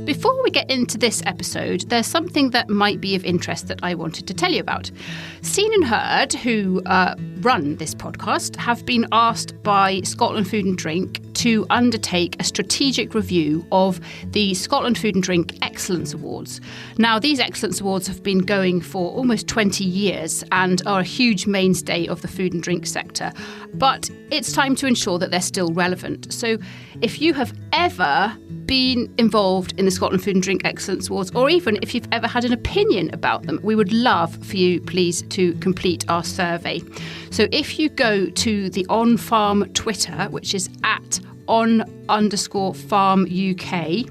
Before we get into this episode, there's something that might be of interest that I wanted to tell you about. Scene and Heard, who run this podcast, have been asked by Scotland Food and Drink to undertake a strategic review of the Scotland Food and Drink Excellence Awards. Now, these Excellence Awards have been going for almost 20 years and are a huge mainstay of the food and drink sector. But it's time to ensure that they're still relevant. So if you have ever been involved in the Scotland Food and Drink Excellence Awards, or even if you've ever had an opinion about them, we would love for you, please, to complete our survey. So if you go to the OnFARM Twitter, which is at @on_farm UK,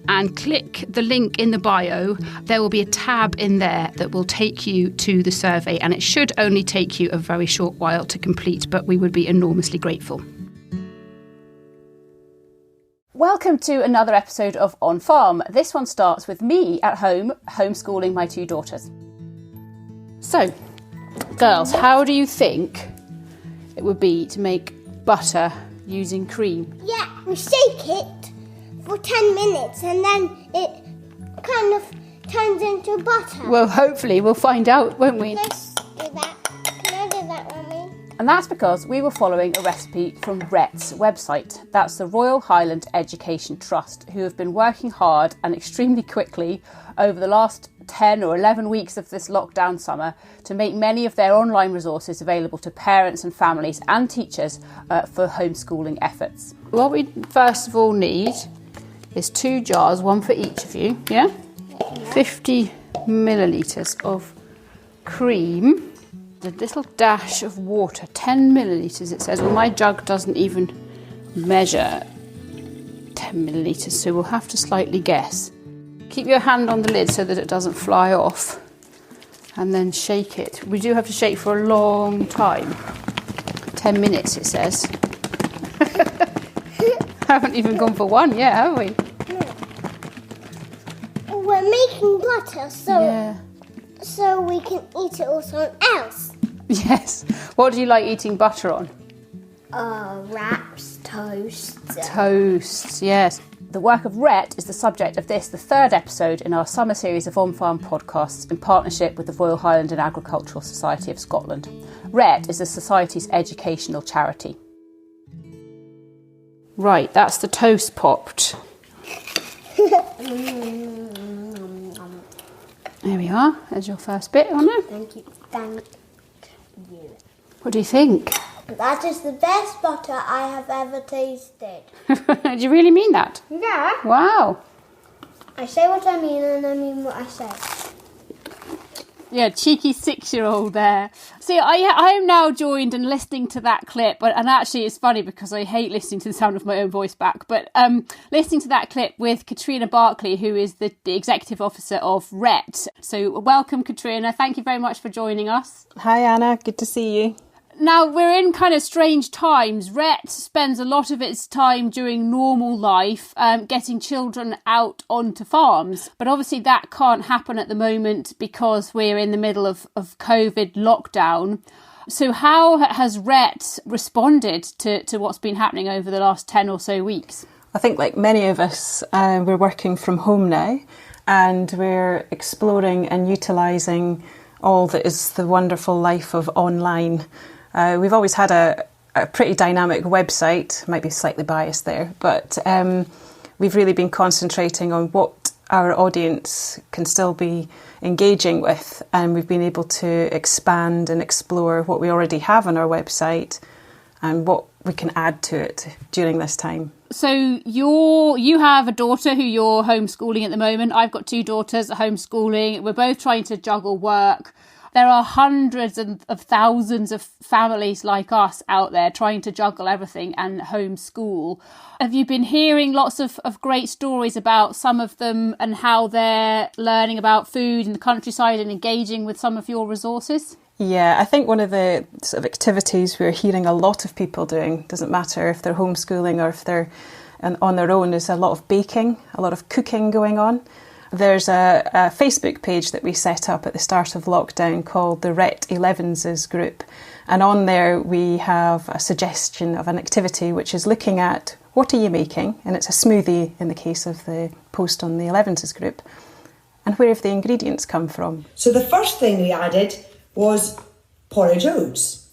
and click the link in the bio, there will be a tab in there that will take you to the survey, and it should only take you a very short while to complete, but we would be enormously grateful. Welcome to another episode of On Farm. This one starts with me at home, homeschooling my two daughters. So, girls, how do you think it would be to make butter using cream? Yeah, we shake it for 10 minutes and then it kind of turns into butter. Well, hopefully we'll find out, won't we? Let's do that. Can I do that, Mummy? And that's because we were following a recipe from RHET's website. That's the Royal Highland Education Trust, who have been working hard and extremely quickly over the last 10 or 11 weeks of this lockdown summer to make many of their online resources available to parents and families and teachers for homeschooling efforts. What we first of all need is 2 jars, one for each of you, yeah? 50 millilitres of cream, a little dash of water, 10 millilitres it says. Well, my jug doesn't even measure 10 millilitres, so we'll have to slightly guess. Keep your hand on the lid so that it doesn't fly off, and then shake it. We do have to shake for a long time. 10 minutes it says. Haven't even gone for one yet, have we? No. We're making butter so we can eat it or something else. Yes. What do you like eating butter on? Wraps, toast. Toast, yes. The work of RHET is the subject of this, the 3rd episode in our summer series of On-Farm podcasts in partnership with the Royal Highland and Agricultural Society of Scotland. RHET is the Society's educational charity. Right, that's the toast popped. There we are. There's your first bit, Anna. Thank you. Thank you. What do you think? That is the best butter I have ever tasted. Do you really mean that? Yeah. Wow. I say what I mean and I mean what I say. Yeah, cheeky 6-year-old there. See, I am now joined and listening to that clip, and actually it's funny because I hate listening to the sound of my own voice back, but listening to that clip with Katrina Barclay, who is the Executive Officer of RHET. So welcome, Katrina. Thank you very much for joining us. Hi, Anna. Good to see you. Now, we're in kind of strange times. RHET spends a lot of its time during normal life getting children out onto farms. But obviously that can't happen at the moment because we're in the middle of COVID lockdown. So how has RHET responded to what's been happening over the last 10 or so weeks? I think like many of us, we're working from home now and we're exploring and utilising all that is the wonderful life of online. We've always had a pretty dynamic website, might be slightly biased there, but we've really been concentrating on what our audience can still be engaging with, and we've been able to expand and explore what we already have on our website and what we can add to it during this time. So you have a daughter who you're homeschooling at the moment. I've got 2 daughters homeschooling. We're both trying to juggle work. There are hundreds of thousands of families like us out there trying to juggle everything and homeschool. Have you been hearing lots of great stories about some of them and how they're learning about food in the countryside and engaging with some of your resources? Yeah, I think one of the sort of activities we're hearing a lot of people doing, doesn't matter if they're homeschooling or if they're on their own, is a lot of baking, a lot of cooking going on. There's a Facebook page that we set up at the start of lockdown called the RHET 11s group. And on there we have a suggestion of an activity which is looking at what are you making? And it's a smoothie in the case of the post on the 11s group. And where have the ingredients come from? So the first thing we added was porridge oats.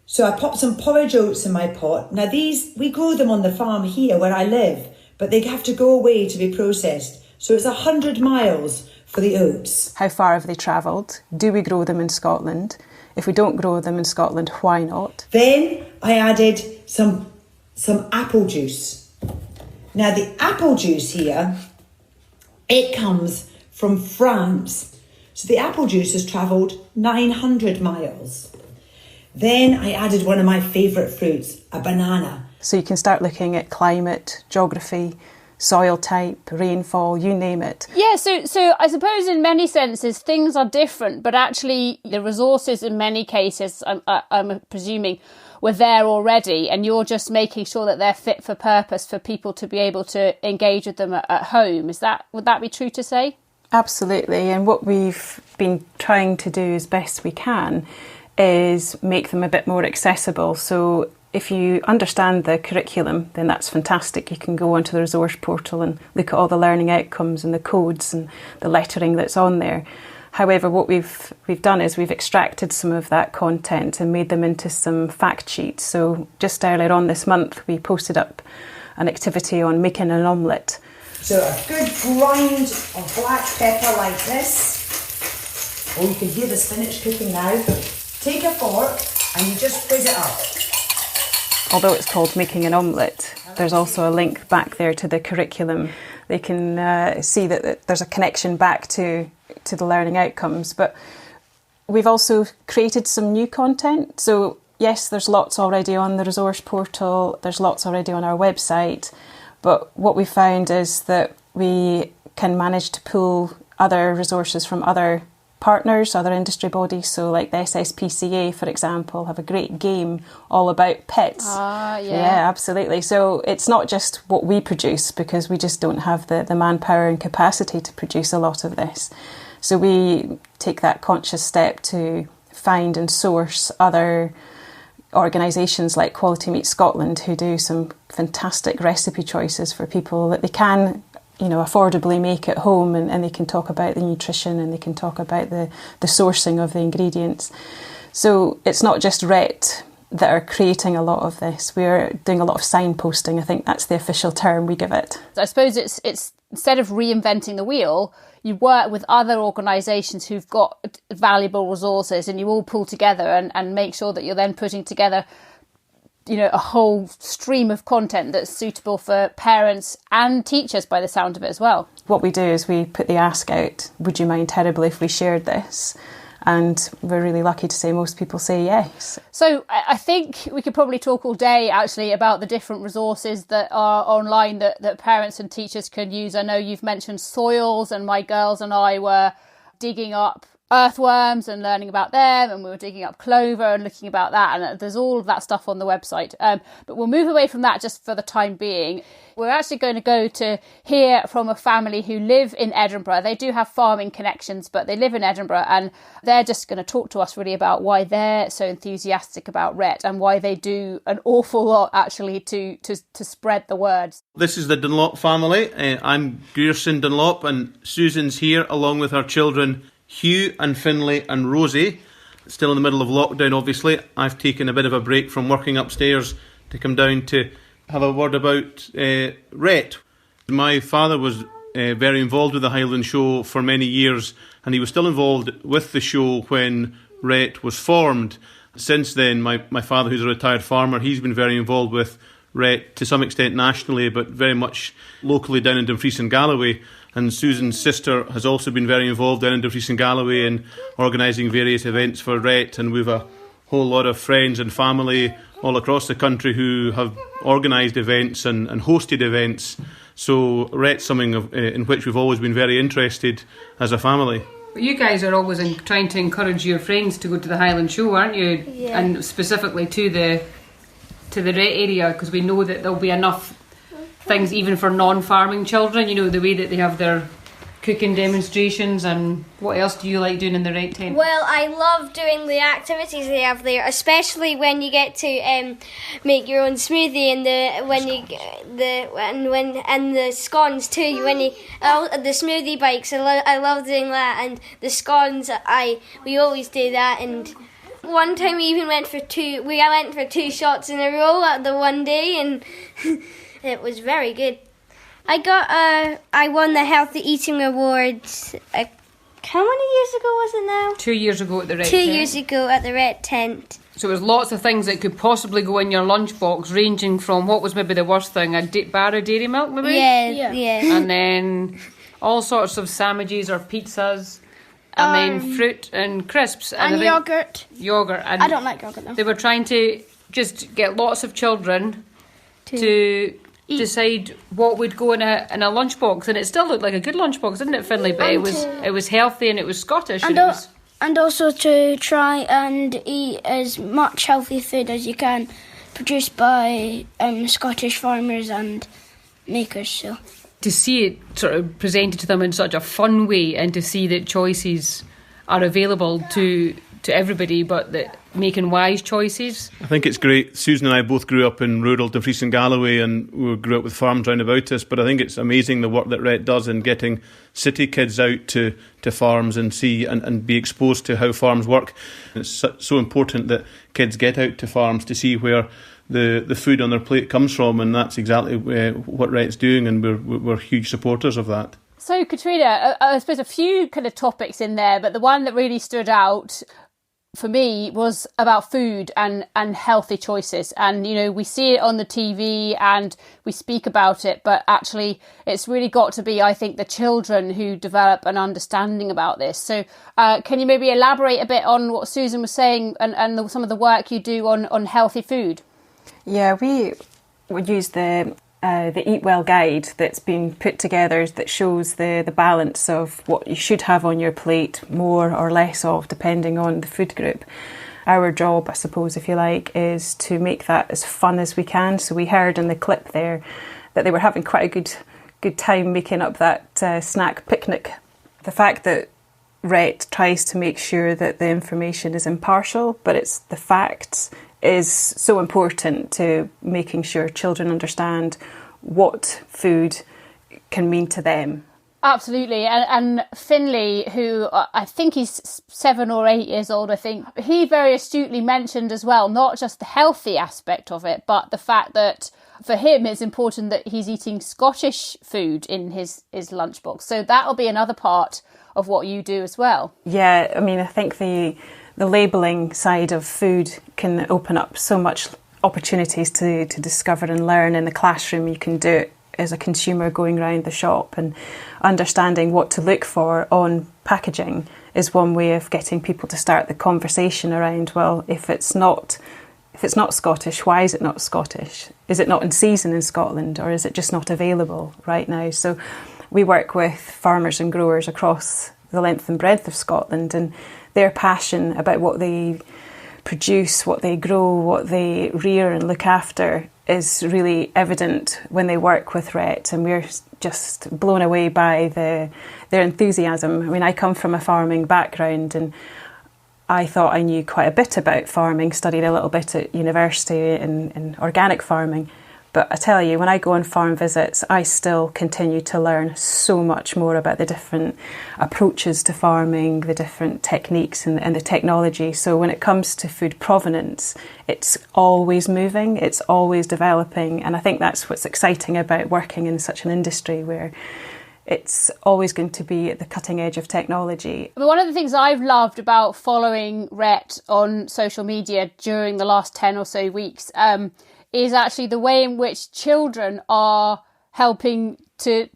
So I popped some porridge oats in my pot. Now these, we grow them on the farm here where I live, but they have to go away to be processed. So it's 100 miles for the oats. How far have they travelled? Do we grow them in Scotland? If we don't grow them in Scotland, why not? Then I added some apple juice. Now the apple juice here, it comes from France. So the apple juice has travelled 900 miles. Then I added one of my favourite fruits, a banana. So you can start looking at climate, geography, soil type, rainfall, you name it. Yeah, so I suppose in many senses things are different, but actually the resources in many cases, I'm presuming, were there already, and you're just making sure that they're fit for purpose for people to be able to engage with them at home. Would that be true to say? Absolutely, and what we've been trying to do as best we can is make them a bit more accessible. So if you understand the curriculum, then that's fantastic. You can go onto the resource portal and look at all the learning outcomes and the codes and the lettering that's on there. However, what we've done is we've extracted some of that content and made them into some fact sheets. So just earlier on this month, we posted up an activity on making an omelette. So a good grind of black pepper like this. Oh, you can hear the spinach cooking now. Take a fork and you just fizz it up. Although it's called Making an Omelette, there's also a link back there to the curriculum. They can see that there's a connection back to the learning outcomes. But we've also created some new content. So yes, there's lots already on the resource portal, there's lots already on our website. But what we found is that we can manage to pull other resources from other partners, other industry bodies. So like the SSPCA, for example, have a great game all about pets. Yeah, absolutely. So it's not just what we produce, because we just don't have the manpower and capacity to produce a lot of this. So we take that conscious step to find and source other organisations like Quality Meat Scotland, who do some fantastic recipe choices for people that they can, affordably make at home, and they can talk about the nutrition and they can talk about the sourcing of the ingredients. So it's not just RHET that are creating a lot of this. We're doing a lot of signposting. I think that's the official term we give it. I suppose it's instead of reinventing the wheel, you work with other organisations who've got valuable resources, and you all pull together and make sure that you're then putting together a whole stream of content that's suitable for parents and teachers by the sound of it as well. What we do is we put the ask out, would you mind terribly if we shared this? And we're really lucky to say most people say yes. So I think we could probably talk all day actually about the different resources that are online that parents and teachers can use. I know you've mentioned soils, and my girls and I were digging up earthworms and learning about them, and we were digging up clover and looking about that, and there's all of that stuff on the website. But we'll move away from that just for the time being. We're actually going to go to hear from a family who live in Edinburgh. They do have farming connections, but they live in Edinburgh, and they're just going to talk to us really about why they're so enthusiastic about RHET and why they do an awful lot actually to spread the word. This is the Dunlop family. I'm Grierson Dunlop, and Susan's here along with her children Hugh and Finlay and Rosie. Still in the middle of lockdown, obviously. I've taken a bit of a break from working upstairs to come down to have a word about RHET. My father was very involved with the Highland Show for many years, and he was still involved with the show when RHET was formed. Since then, my father, who's a retired farmer, he's been very involved with RHET to some extent nationally, but very much locally down in Dumfries and Galloway. And Susan's sister has also been very involved down in Dumfries and Galloway in organising various events for RHET, and we've a whole lot of friends and family all across the country who have organised events and hosted events. So RHET's something in which we've always been very interested as a family. You guys are always trying to encourage your friends to go to the Highland Show, aren't you? Yeah. And specifically to the RHET area, because we know that there'll be enough things even for non-farming children, the way that they have their cooking demonstrations, and what else do you like doing in the RHET tent? Well, I love doing the activities they have there, especially when you get to make your own smoothie and the scones too. The smoothie bikes, I love doing that, and the scones. We always do that. And one time we even went for two. We went for 2 shots in a row at the one day, and it was very good. I won the Healthy Eating Awards. How many years ago was it now? 2 years ago at the RHET 2 tent. years ago at the RHET tent. So there's lots of things that could possibly go in your lunchbox, ranging from what was maybe the worst thing, a bar of dairy milk maybe? Yeah. And then all sorts of sandwiches or pizzas, and then fruit and crisps. And yogurt. Yogurt. And I don't like yogurt though. they were trying to just get lots of children to decide what would go in a lunchbox, and it still looked like a good lunchbox, didn't it, Finlay? But it was healthy and it was Scottish. And also to try and eat as much healthy food as you can, produced by Scottish farmers and makers. So to see it sort of presented to them in such a fun way, and to see that choices are available to everybody, but that making wise choices. I think it's great. Susan and I both grew up in rural Dumfries and Galloway, and we grew up with farms round about us, but I think it's amazing the work that RHET does in getting city kids out to farms and see and be exposed to how farms work. It's so important that kids get out to farms to see where the food on their plate comes from, and that's exactly what RHET's doing, and we're huge supporters of that. So, Katrina, I suppose a few kind of topics in there, but the one that really stood out for me was about food and healthy choices. And, you know, we see it on the TV and we speak about it, but actually it's really got to be, I think, the children who develop an understanding about this. So can you maybe elaborate a bit on what Susan was saying and some of the work you do on healthy food? Yeah, we would use the Eat Well guide that's been put together that shows the balance of what you should have on your plate, more or less of, depending on the food group. Our job, I suppose, if you like, is to make that as fun as we can. So we heard in the clip there that they were having quite a good time making up that snack picnic. The fact that RHET tries to make sure that the information is impartial, but it's the facts, is so important to making sure children understand what food can mean to them. Absolutely. And Finlay, who I think he's 7 or 8 years old, I think, he very astutely mentioned as well, not just the healthy aspect of it, but the fact that for him it's important that he's eating Scottish food in his lunchbox. So that'll be another part of what you do as well. Yeah, I mean, I think the labelling side of food can open up so much opportunities to discover and learn in the classroom. You can do it as a consumer going around the shop, and understanding what to look for on packaging is one way of getting people to start the conversation around, well, if it's not Scottish, why is it not Scottish? Is it not in season in Scotland, or is it just not available right now? So we work with farmers and growers across the length and breadth of Scotland, and their passion about what they produce, what they grow, what they rear and look after is really evident when they work with RHET, and we're just blown away by their enthusiasm. I mean, I come from a farming background, and I thought I knew quite a bit about farming, studied a little bit at university in organic farming. But I tell you, when I go on farm visits, I still continue to learn so much more about the different approaches to farming, the different techniques and the technology. So when it comes to food provenance, it's always moving, it's always developing. And I think that's what's exciting about working in such an industry where it's always going to be at the cutting edge of technology. One of the things I've loved about following RHET on social media during the last 10 or so weeks is actually the way in which children are helping to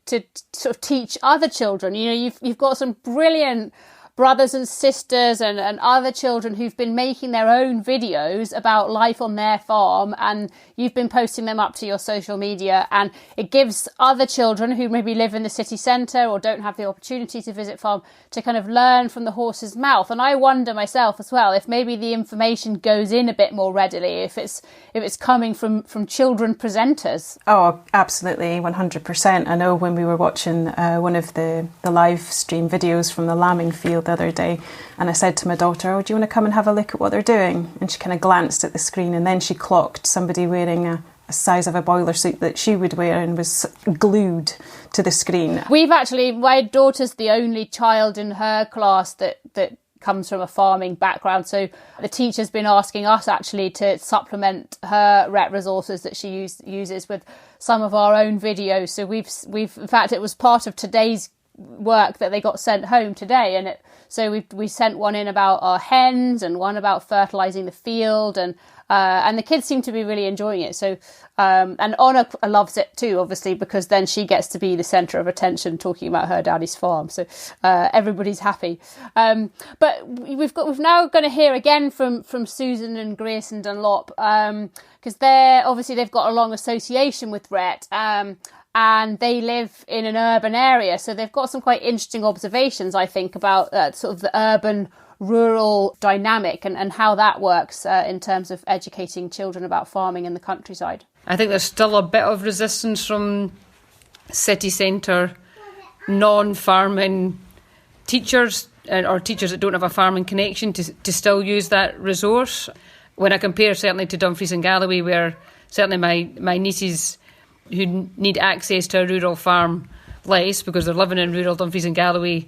sort of teach other children. You know, you've got some brilliant brothers and sisters and other children who've been making their own videos about life on their farm, and you've been posting them up to your social media, and it gives other children who maybe live in the city centre or don't have the opportunity to visit farm to kind of learn from the horse's mouth. And I wonder myself as well if maybe the information goes in a bit more readily if it's coming from children presenters. Oh, absolutely, 100%. I know when we were watching one of the live stream videos from the lambing field the other day, and I said to my daughter, "Oh, do you want to come and have a look at what they're doing?" And she kind of glanced at the screen, and then she clocked somebody wearing a size of a boiler suit that she would wear and was glued to the screen. My daughter's the only child in her class that comes from a farming background, so the teacher's been asking us actually to supplement her RHET resources that she uses with some of our own videos. So we've in fact, it was part of today's work that they got sent home today, and so we sent one in about our hens and one about fertilising the field, and the kids seem to be really enjoying it. So and Honor loves it too, obviously, because then she gets to be the centre of attention talking about her daddy's farm. So everybody's happy. But we've now going to hear again from Susan and Grierson Dunlop, because they've got a long association with RHET. And they live in an urban area, so they've got some quite interesting observations, I think, about sort of the urban-rural dynamic and how that works in terms of educating children about farming in the countryside. I think there's still a bit of resistance from city centre, non-farming teachers or teachers that don't have a farming connection to still use that resource. When I compare certainly to Dumfries and Galloway, where certainly my nieces who need access to a rural farm less because they're living in rural Dumfries and Galloway,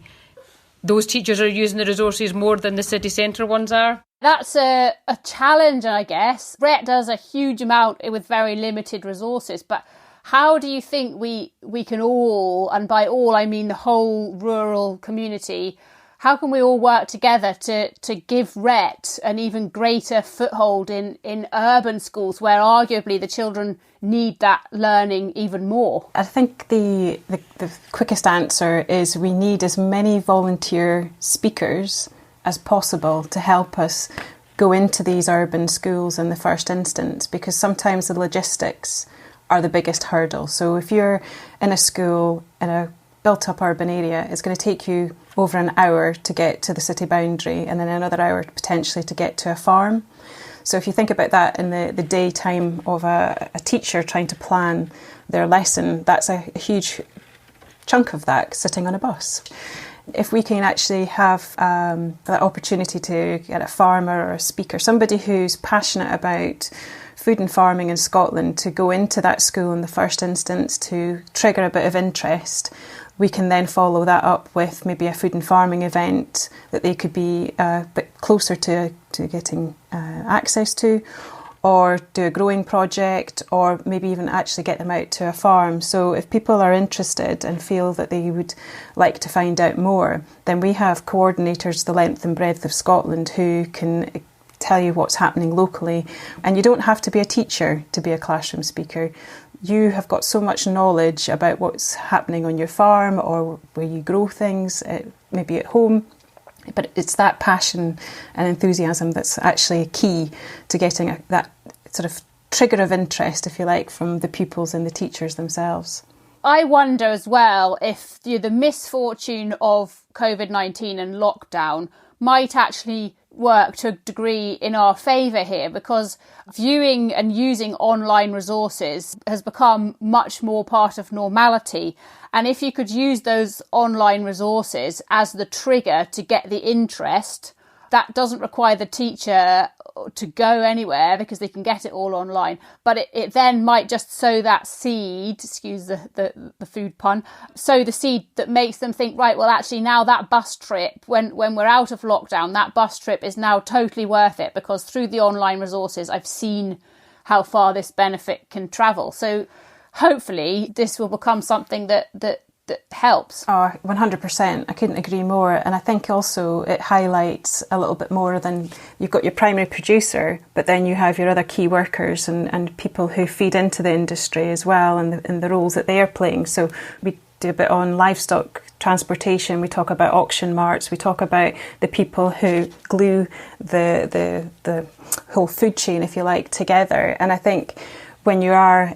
those teachers are using the resources more than the city centre ones are. That's a challenge, I guess. RHET does a huge amount with very limited resources, but how do you think we can all, and by all I mean the whole rural community, how can we all work together to give RHET an even greater foothold in urban schools where arguably the children need that learning even more? I think the quickest answer is we need as many volunteer speakers as possible to help us go into these urban schools in the first instance, because sometimes the logistics are the biggest hurdle. So if you're in a school in a built-up urban area, it's going to take you over an hour to get to the city boundary and then another hour potentially to get to a farm. So if you think about that in the daytime of a teacher trying to plan their lesson, that's a huge chunk of that sitting on a bus. If we can actually have that opportunity to get a farmer or a speaker, somebody who's passionate about food and farming in Scotland, to go into that school in the first instance to trigger a bit of interest, we can then follow that up with maybe a food and farming event that they could be a bit closer to getting access to, or do a growing project, or maybe even actually get them out to a farm. So if people are interested and feel that they would like to find out more, then we have coordinators the length and breadth of Scotland who can tell you what's happening locally. And you don't have to be a teacher to be a classroom speaker. You have got so much knowledge about what's happening on your farm or where you grow things, maybe at home. But it's that passion and enthusiasm that's actually key to getting that sort of trigger of interest, if you like, from the pupils and the teachers themselves. I wonder as well if the misfortune of COVID-19 and lockdown might actually work to a degree in our favour here, because viewing and using online resources has become much more part of normality. And if you could use those online resources as the trigger to get the interest, that doesn't require the teacher to go anywhere because they can get it all online. But it then might just sow that seed, excuse the food pun, sow the seed that makes them think, right, well, actually now that bus trip, when we're out of lockdown, that bus trip is now totally worth it because through the online resources, I've seen how far this benefit can travel. So hopefully this will become something that helps. Oh, 100%. I couldn't agree more. And I think also it highlights a little bit more than you've got your primary producer, but then you have your other key workers and people who feed into the industry as well and the roles that they are playing. So we do a bit on livestock transportation, we talk about auction marts, we talk about the people who glue the whole food chain, if you like, together. And I think when you are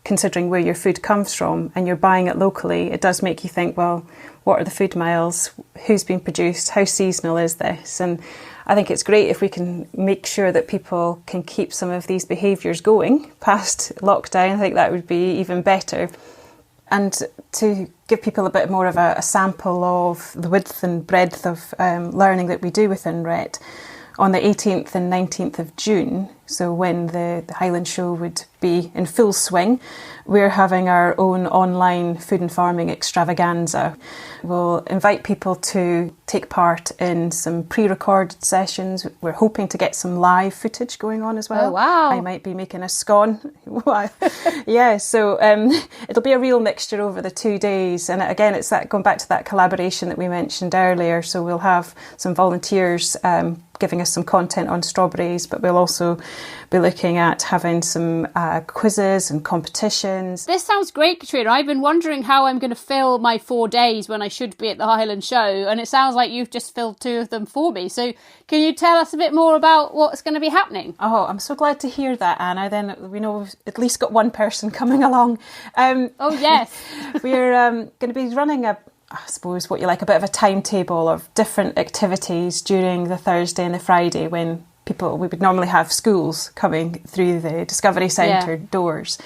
considering where your food comes from and you're buying it locally, it does make you think, well, what are the food miles? Who's been produced? How seasonal is this? And I think it's great if we can make sure that people can keep some of these behaviours going past lockdown. I think that would be even better. And to give people a bit more of a sample of the width and breadth of learning that we do within RHET, on the 18th and 19th of June, so when the Highland Show would be in full swing, we're having our own online food and farming extravaganza. We'll invite people to take part in some pre-recorded sessions. We're hoping to get some live footage going on as well. Oh, wow. I might be making a scone. Yeah, so it'll be a real mixture over the 2 days. And again, it's that going back to that collaboration that we mentioned earlier. So we'll have some volunteers giving us some content on strawberries, but we'll also be looking at having some quizzes and competitions. This sounds great, Katrina. I've been wondering how I'm going to fill my 4 days when I should be at the Highland Show, and it sounds like you've just filled 2 of them for me. So can you tell us a bit more about what's going to be happening? Oh, I'm so glad to hear that, Anna. Then we know we've at least got one person coming along. Oh, yes. We're going to be running I suppose, what you like, a bit of a timetable of different activities during the Thursday and the Friday when we would normally have schools coming through the Discovery Centre doors.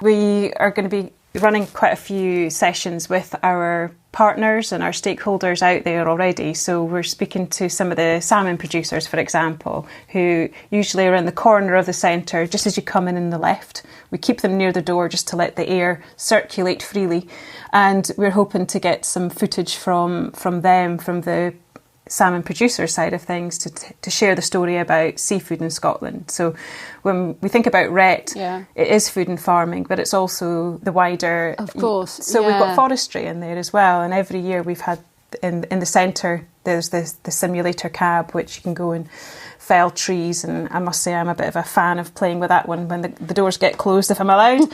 We are going to be running quite a few sessions with our partners and our stakeholders out there already. So we're speaking to some of the salmon producers, for example, who usually are in the corner of the centre, just as you come in the left. We keep them near the door just to let the air circulate freely. And we're hoping to get some footage from them, from the salmon producer side of things, to share the story about seafood in Scotland. So when we think about RHET, it is food and farming, but it's also the wider... Of course. So we've got forestry in there as well. And every year we've had, in the centre, there's the simulator cab, which you can go and fell trees. And I must say I'm a bit of a fan of playing with that one when the doors get closed, if I'm allowed.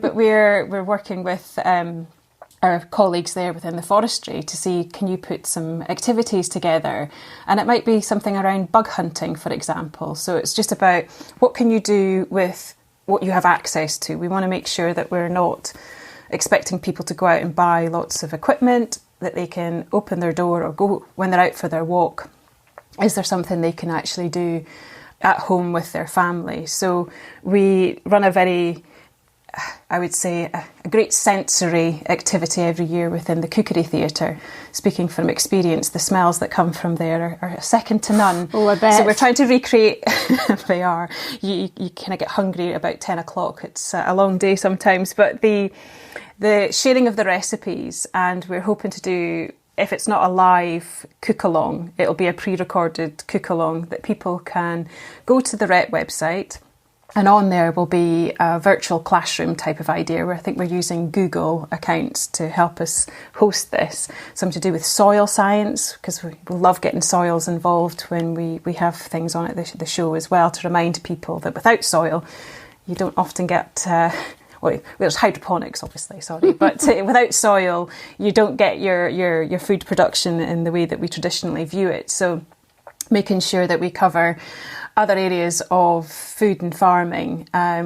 But we're working with... our colleagues there within the forestry to see, can you put some activities together? And it might be something around bug hunting, for example. So it's just about what can you do with what you have access to. We want to make sure that we're not expecting people to go out and buy lots of equipment, that they can open their door or go when they're out for their walk. Is there something they can actually do at home with their family? So we run a very... I would say a great sensory activity every year within the Cookery Theatre. Speaking from experience, the smells that come from there are second to none. Oh, I bet. So we're trying to recreate, they are. You kind of get hungry at about 10 o'clock. It's a long day sometimes, but the sharing of the recipes, and we're hoping to do, if it's not a live cook-along, it'll be a pre-recorded cook-along that people can go to the RHET website. And on there will be a virtual classroom type of idea where I think we're using Google accounts to help us host this. Something to do with soil science, because we love getting soils involved when we have things on at the show as well, to remind people that without soil, you don't often get... well, there's hydroponics, obviously, sorry, but without soil, you don't get your food production in the way that we traditionally view it. So making sure that we cover other areas of food and farming.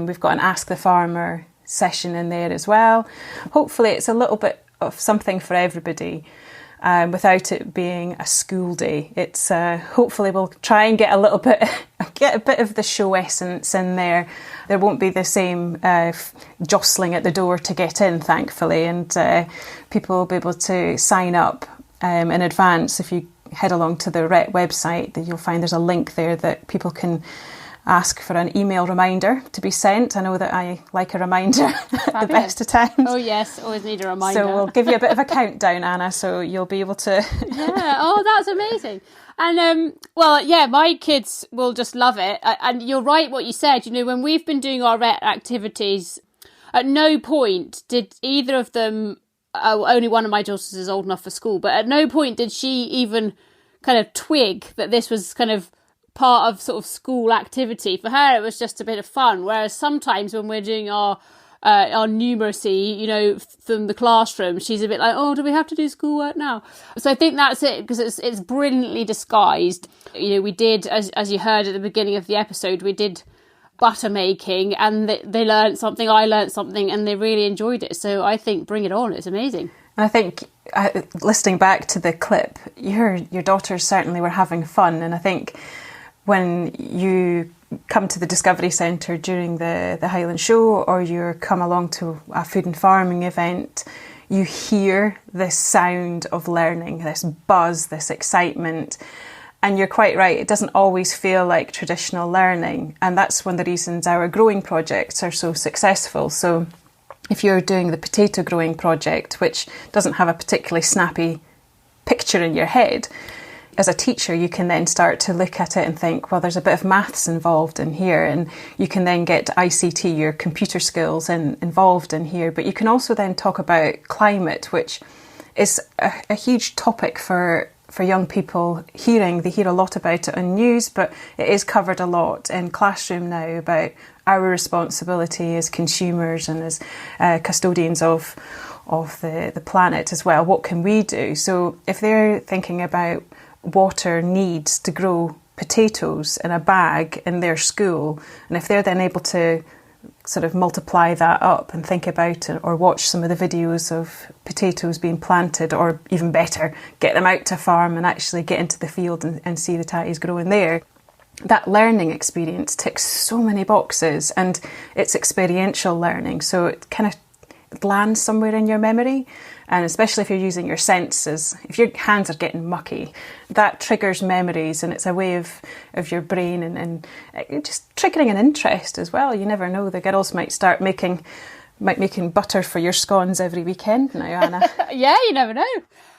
We've got an Ask the Farmer session in there as well. Hopefully it's a little bit of something for everybody without it being a school day. It's hopefully we'll try and get a bit of the show essence in there. There won't be the same jostling at the door to get in, thankfully, and people will be able to sign up in advance. If you head along to the RHET website, that you'll find there's a link there that people can ask for an email reminder to be sent. I know that I like a reminder at the best of times. Oh yes, always need a reminder. So we'll give you a bit of a countdown, Anna, so you'll be able to... Yeah, oh, that's amazing. And, my kids will just love it. And you're right what you said. You know, when we've been doing our RHET activities, at no point did either of them... only one of my daughters is old enough for school, but at no point did she even kind of twig that this was kind of part of sort of school activity. For her, it was just a bit of fun. Whereas sometimes when we're doing our on numeracy, from the classroom, she's a bit like, oh, do we have to do schoolwork now? So I think that's it, because it's brilliantly disguised. We did, as you heard at the beginning of the episode, we did butter making, and they learned something, I learned something, and they really enjoyed it. So I think bring it on, it's amazing. I think, listening back to the clip, your daughters certainly were having fun, and I think when you come to the Discovery Centre during the Highland Show, or you come along to a food and farming event, you hear this sound of learning, this buzz, this excitement. And you're quite right, it doesn't always feel like traditional learning. And that's one of the reasons our growing projects are so successful. So if you're doing the potato growing project, which doesn't have a particularly snappy picture in your head, as a teacher, you can then start to look at it and think, well, there's a bit of maths involved in here, and you can then get ICT, your computer skills, involved in here. But you can also then talk about climate, which is a huge topic for young people hearing. They hear a lot about it on news, but it is covered a lot in classroom now about our responsibility as consumers and as custodians of the planet as well. What can we do? So if they're thinking about water needs to grow potatoes in a bag in their school, and if they're then able to sort of multiply that up and think about it, or watch some of the videos of potatoes being planted, or even better, get them out to farm and actually get into the field and see the tatties growing there, that learning experience ticks so many boxes, and it's experiential learning, so it kind of lands somewhere in your memory. And especially if you're using your senses, if your hands are getting mucky, that triggers memories, and it's a way of your brain and just triggering an interest as well. You never know, the girls might start making butter for your scones every weekend now, Anna. Yeah, you never know.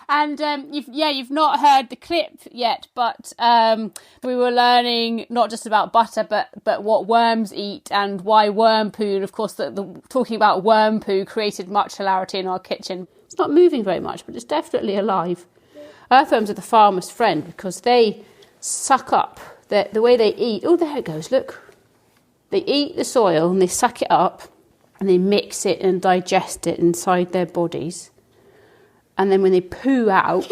And you've not heard the clip yet, but we were learning not just about butter, but what worms eat and why worm poo. And of course, talking about worm poo created much hilarity in our kitchen. It's not moving very much, but it's definitely alive. Earthworms are the farmer's friend because they suck up the way they eat. Oh, there it goes, look. They eat the soil and they suck it up and they mix it and digest it inside their bodies. And then when they poo out,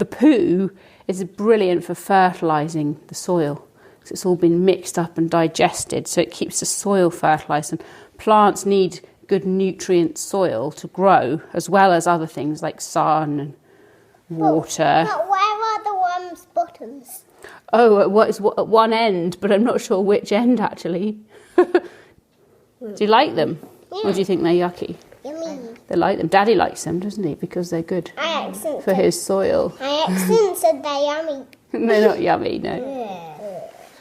the poo is brilliant for fertilising the soil. because it's all been mixed up and digested, so it keeps the soil fertilised. And plants need good nutrient soil to grow, as well as other things like sun and water. But where are the worms' bottoms? Oh, at one end, but I'm not sure which end, actually. Do you like them? Yeah. Or do you think they're yucky? Yummy. They like them. Daddy likes them, doesn't he? Because they're good for his soil. I accidentally said they're yummy. They're not yummy, no. Yeah.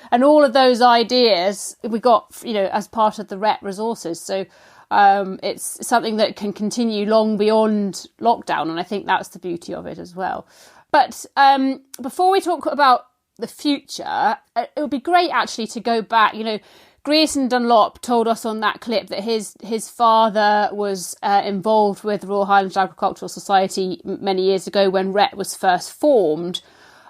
And all of those ideas we got, as part of the RHET resources. So it's something that can continue long beyond lockdown, and I think that's the beauty of it as well. But before we talk about the future, it would be great actually to go back. Grierson Dunlop told us on that clip that his father was involved with the Royal Highland Agricultural Society many years ago when RHET was first formed.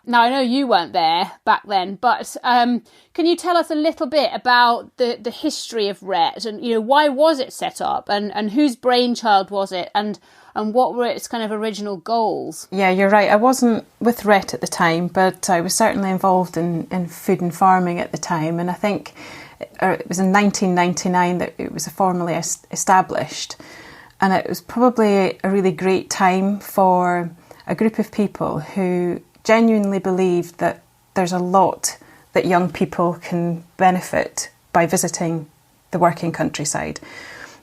Now, I know you weren't there back then, but can you tell us a little bit about the history of RHET and, why was it set up and whose brainchild was it and what were its kind of original goals? Yeah, you're right. I wasn't with RHET at the time, but I was certainly involved in food and farming at the time. And I think it was in 1999 that it was formally established. And it was probably a really great time for a group of people who genuinely believed that there's a lot that young people can benefit by visiting the working countryside.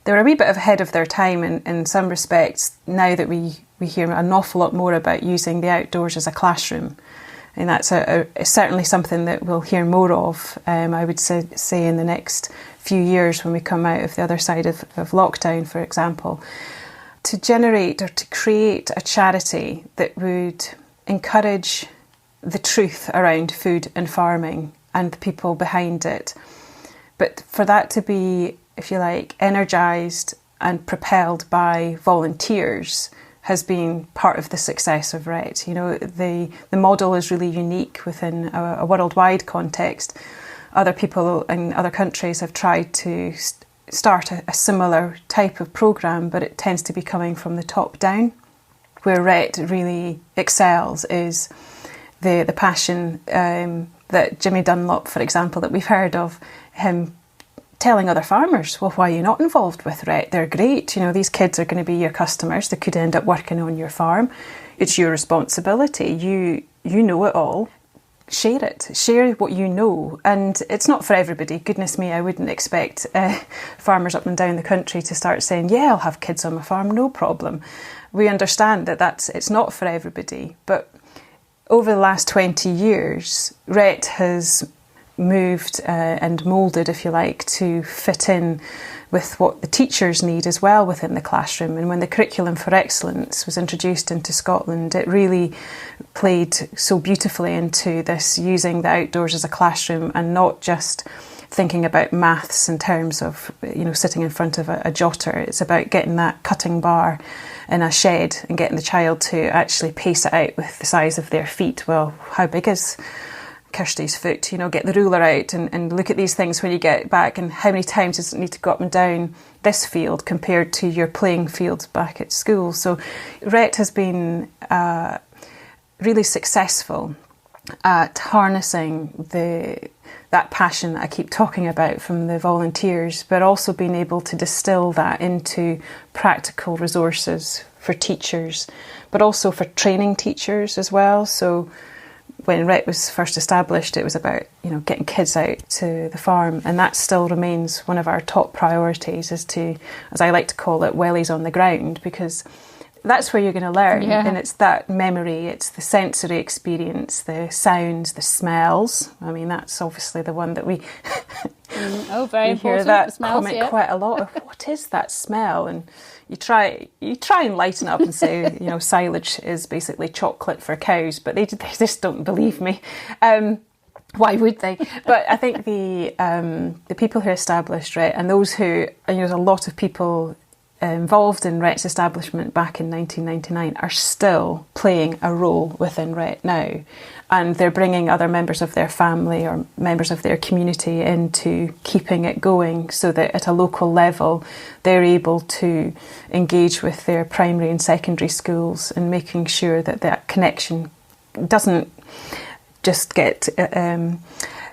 They were a wee bit ahead of their time in some respects now that we hear an awful lot more about using the outdoors as a classroom. And that's certainly something that we'll hear more of, I would say in the next few years when we come out of the other side of lockdown, for example. To generate or to create a charity that would encourage the truth around food and farming and the people behind it. But for that to be, if you like, energised and propelled by volunteers has been part of the success of RHET. The model is really unique within a worldwide context. Other people in other countries have tried to start a similar type of programme, but it tends to be coming from the top down. Where RHET really excels is the passion that Jimmy Dunlop, for example, that we've heard of, him telling other farmers, well, why are you not involved with RHET? They're great. You know, these kids are going to be your customers. They could end up working on your farm. It's your responsibility. You know it all. Share it. Share what you know. And it's not for everybody. Goodness me, I wouldn't expect farmers up and down the country to start saying, yeah, I'll have kids on my farm, no problem. We understand that it's not for everybody. But over the last 20 years, RHET has moved and moulded, if you like, to fit in with what the teachers need as well within the classroom. And when the Curriculum for Excellence was introduced into Scotland, it really played so beautifully into this, using the outdoors as a classroom and not just thinking about maths in terms of, you know, sitting in front of a jotter. It's about getting that cutting bar in a shed and getting the child to actually pace it out with the size of their feet. Well, how big is Kirsty's foot? You know, get the ruler out and look at these things when you get back, and how many times does it need to go up and down this field compared to your playing fields back at school. So RHET has been really successful at harnessing that passion that I keep talking about from the volunteers, but also being able to distill that into practical resources for teachers, but also for training teachers as well. So when RHET was first established, it was about, you know, getting kids out to the farm, and that still remains one of our top priorities, is to, as I like to call it, wellies on the ground, because that's where you're going to learn. Yeah. And it's that memory, it's the sensory experience, the sounds, the smells. I mean, that's obviously the one that we very we important. hear that The smells, comment yeah. quite a lot of, what is that smell? And you try and lighten up and say, you know, silage is basically chocolate for cows, but they just don't believe me. Why would they? But I think the people who established RHET, and those who, you know, there's a lot of people involved in RHET's establishment back in 1999 are still playing a role within RHET now, and they're bringing other members of their family or members of their community into keeping it going, so that at a local level they're able to engage with their primary and secondary schools and making sure that that connection doesn't just get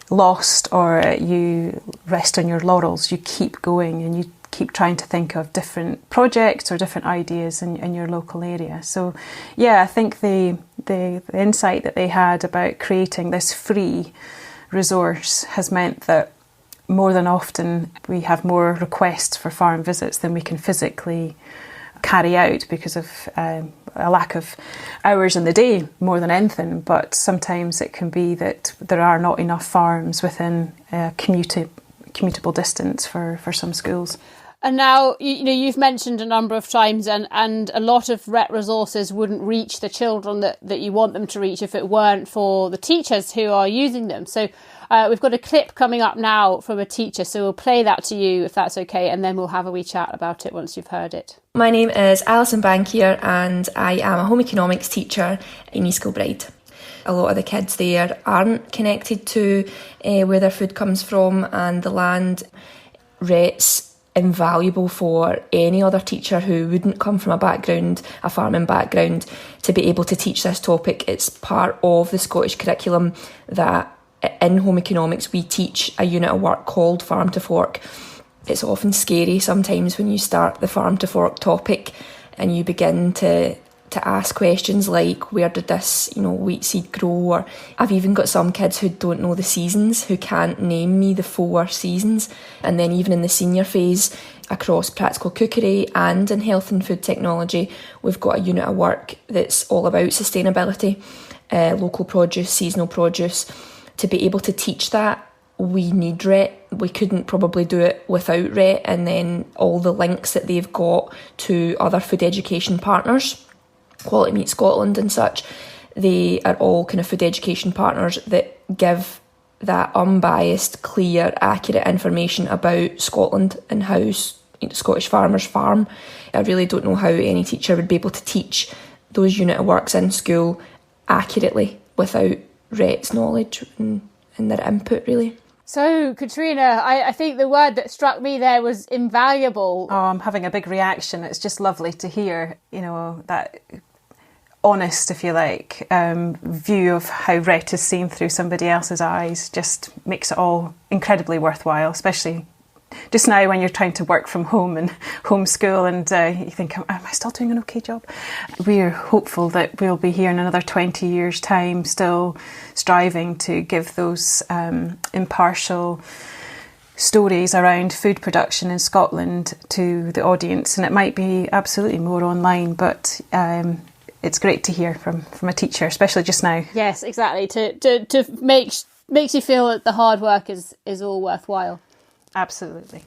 lost, or you rest on your laurels. You keep going and you keep trying to think of different projects or different ideas in your local area. So yeah, I think the insight that they had about creating this free resource has meant that more than often we have more requests for farm visits than we can physically carry out because of a lack of hours in the day more than anything. But sometimes it can be that there are not enough farms within a commutable distance for some schools. And now, you know, you've mentioned a number of times, and a lot of RHET resources wouldn't reach the children that you want them to reach if it weren't for the teachers who are using them. So we've got a clip coming up now from a teacher, so we'll play that to you if that's okay, and then we'll have a wee chat about it once you've heard it. My name is Alison Bankier, and I am a home economics teacher in East Kilbride. A lot of the kids there aren't connected to where their food comes from and the land. RHET's invaluable for any other teacher who wouldn't come from a farming background, to be able to teach this topic. It's part of the Scottish curriculum that in home economics we teach a unit of work called Farm to Fork. It's often scary sometimes when you start the farm to fork topic and you begin to ask questions like, where did this, wheat seed grow? Or I've even got some kids who don't know the seasons, who can't name me the 4 seasons. And then even in the senior phase, across practical cookery and in health and food technology, we've got a unit of work that's all about sustainability, local produce, seasonal produce. To be able to teach that, we need RHET. We couldn't probably do it without RHET, and then all the links that they've got to other food education partners, Quality Meat Scotland and such. They are all kind of food education partners that give that unbiased, clear, accurate information about Scotland and how Scottish farmers farm. I really don't know how any teacher would be able to teach those unit of works in school accurately without RHET's knowledge and their input, really. So, Katrina, I think the word that struck me there was invaluable. Oh, I'm having a big reaction. It's just lovely to hear, that honest, if you like, view of how RHET is seen through somebody else's eyes. Just makes it all incredibly worthwhile, especially just now when you're trying to work from home and homeschool and you think, am I still doing an okay job? We're hopeful that we'll be here in another 20 years' time, still striving to give those impartial stories around food production in Scotland to the audience. And it might be absolutely more online, but it's great to hear from a teacher, especially just now. Yes, exactly. To makes you feel that the hard work is all worthwhile. Absolutely.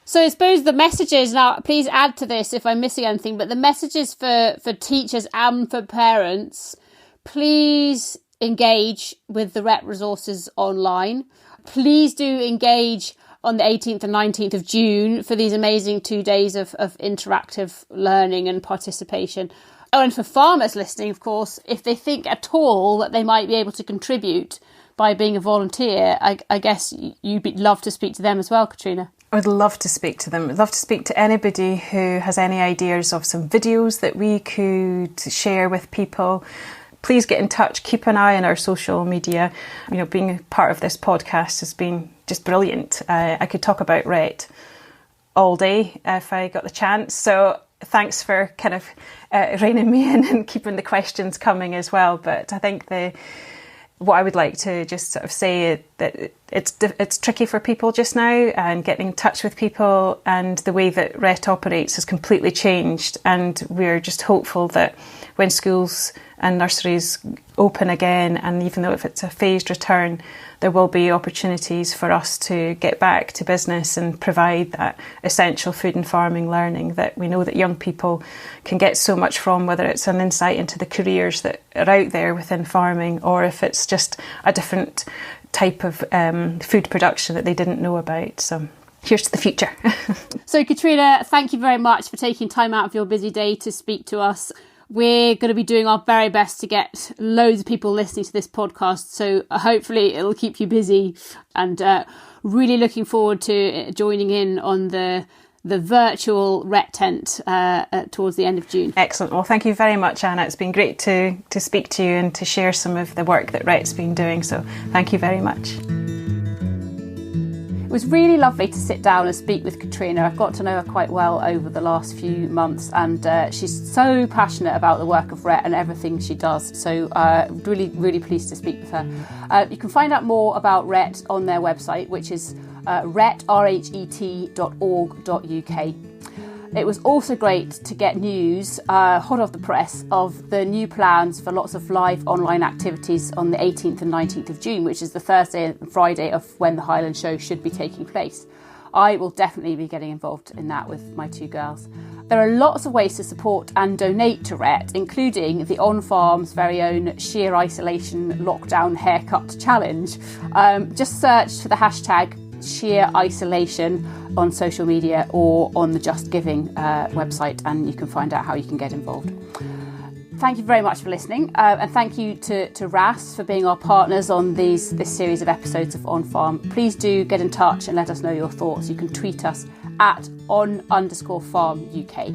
So I suppose the messages, now please add to this if I'm missing anything, but the messages for teachers and for parents, please engage with the RHET resources online. Please do engage on the 18th and 19th of June for these amazing 2 days of interactive learning and participation. Oh, and for farmers listening, of course, if they think at all that they might be able to contribute by being a volunteer, I guess you'd love to speak to them as well, Katrina. I would love to speak to them. I'd love to speak to anybody who has any ideas of some videos that we could share with people. Please get in touch. Keep an eye on our social media. Being a part of this podcast has been just brilliant. I could talk about RHET all day if I got the chance. So thanks for kind of reining me in and keeping the questions coming as well. But I think what I would like to just sort of say that it's tricky for people just now, and getting in touch with people, and the way that RHET operates has completely changed, and we're just hopeful that when schools and nurseries open again, and even though if it's a phased return, there will be opportunities for us to get back to business and provide that essential food and farming learning that we know that young people can get so much from, whether it's an insight into the careers that are out there within farming, or if it's just a different type of food production that they didn't know about. So here's to the future. So Katrina, thank you very much for taking time out of your busy day to speak to us. We're going to be doing our very best to get loads of people listening to this podcast, so hopefully it'll keep you busy, and really looking forward to joining in on the virtual RHET tent towards the end of June. Excellent. Well, thank you very much, Anna. It's been great to speak to you and to share some of the work that RHET's been doing, so thank you very much. It was really lovely to sit down and speak with Katrina. I've got to know her quite well over the last few months, and she's so passionate about the work of RHET and everything she does. So really, really pleased to speak with her. You can find out more about RHET on their website, which is rhet.org.uk. It was also great to get news, hot off the press, of the new plans for lots of live online activities on the 18th and 19th of June, which is the Thursday and Friday of when the Highland Show should be taking place. I will definitely be getting involved in that with my two girls. There are lots of ways to support and donate to RHET, including the OnFARM's very own Sheer Isolation Lockdown Haircut Challenge. Just search for the hashtag Sheer Isolation on social media or on the Just Giving website, and you can find out how you can get involved. Thank you very much for listening, and thank you to RHASS for being our partners on this series of episodes of OnFARM. Please do get in touch and let us know your thoughts. You can tweet us at @on_farm UK.